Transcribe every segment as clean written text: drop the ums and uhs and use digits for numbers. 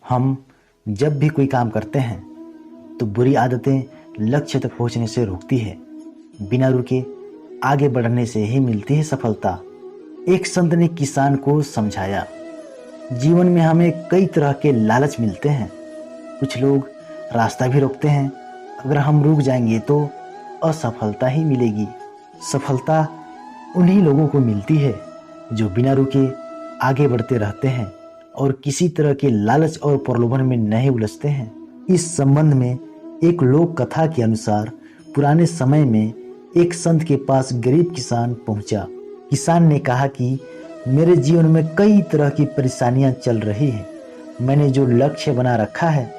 हम जब भी कोई काम करते हैं तो बुरी आदतें लक्ष्य तक पहुंचने से रोकती है। बिना रुके आगे बढ़ने से ही मिलती है सफलता। एक संत ने किसान को समझाया, जीवन में हमें कई तरह के लालच मिलते हैं। कुछ लोग रास्ता भी रोकते हैं। अगर हम रुक जाएंगे तो असफलता ही मिलेगी। सफलता उन्हीं लोगों को मिलती है जो बिना रुके आगे बढ़ते रहते हैं और किसी तरह के लालच और प्रलोभन में नहीं उलझते हैं। इस संबंध में एक लोक कथा के अनुसार पुराने समय में एक संत के पास गरीब किसान पहुंचा। किसान ने कहा कि मेरे जीवन में कई तरह की परेशानियां चल रही हैं। मैंने जो लक्ष्य बना रखा है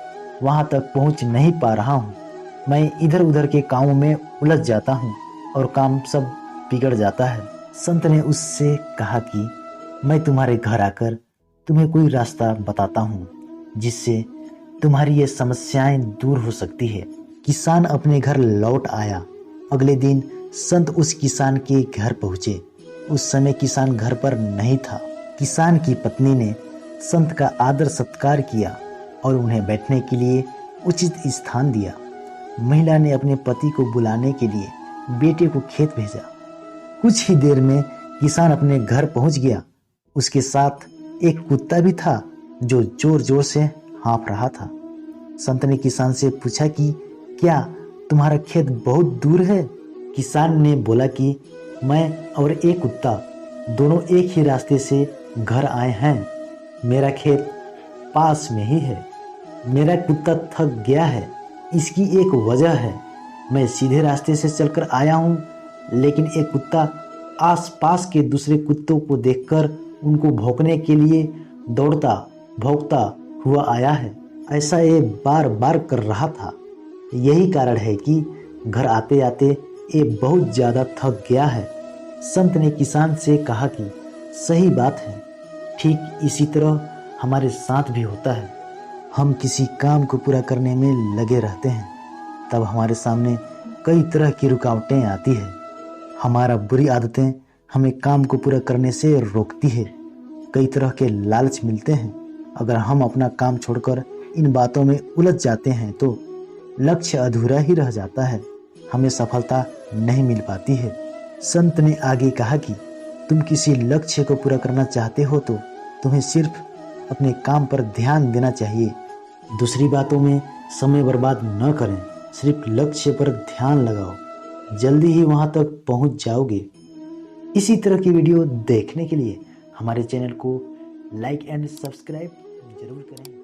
वहां तक पहुंच नहीं पा रहा हूं। मैं इधर उधर के कामों में उलझ जाता हूं और काम सब बिगड़ जाता है। संत ने उससे कहा कि मैं तुम्हारे घर आकर तुम्हें कोई रास्ता बताता हूँ जिससे तुम्हारी ये समस्याएं दूर हो सकती है। किसान अपने घर लौट आया। अगले दिन संत उस किसान के घर पहुंचे। उस समय किसान घर पर नहीं था। किसान की पत्नी ने संत का आदर सत्कार किया और उन्हें बैठने के लिए उचित स्थान दिया। महिला ने अपने पति को बुलाने के लिए बेटे को खेत भेजा। कुछ ही देर में किसान अपने घर पहुंच गया। उसके साथ एक कुत्ता भी था जो जोर जोर से हाँफ रहा था। संत ने किसान से पूछा कि क्या तुम्हारा खेत बहुत दूर है? किसान ने बोला कि मैं और एक कुत्ता दोनों एक ही रास्ते से घर आए हैं। मेरा खेत पास में ही है। मेरा कुत्ता थक गया है। इसकी एक वजह है। मैं सीधे रास्ते से चलकर आया हूँ, लेकिन एक कुत्ता आसपास के दूसरे कुत्तों को देखकर उनको भौंकने के लिए दौड़ता भौंकता हुआ आया है। ऐसा ये बार बार कर रहा था। यही कारण है कि घर आते आते ये बहुत ज़्यादा थक गया है। संत ने किसान से कहा कि सही बात है। ठीक इसी तरह हमारे साथ भी होता है। हम किसी काम को पूरा करने में लगे रहते हैं, तब हमारे सामने कई तरह की रुकावटें आती है। हमारा बुरी आदतें हमें काम को पूरा करने से रोकती है। कई तरह के लालच मिलते हैं। अगर हम अपना काम छोड़कर इन बातों में उलझ जाते हैं तो लक्ष्य अधूरा ही रह जाता है। हमें सफलता नहीं मिल पाती है। संत ने आगे कहा कि तुम किसी लक्ष्य को पूरा करना चाहते हो तो तुम्हें सिर्फ अपने काम पर ध्यान देना चाहिए। दूसरी बातों में समय बर्बाद न करें। सिर्फ लक्ष्य पर ध्यान लगाओ। जल्दी ही वहां तक पहुंच जाओगे। इसी तरह की वीडियो देखने के लिए हमारे चैनल को लाइक एंड सब्सक्राइब जरूर करें।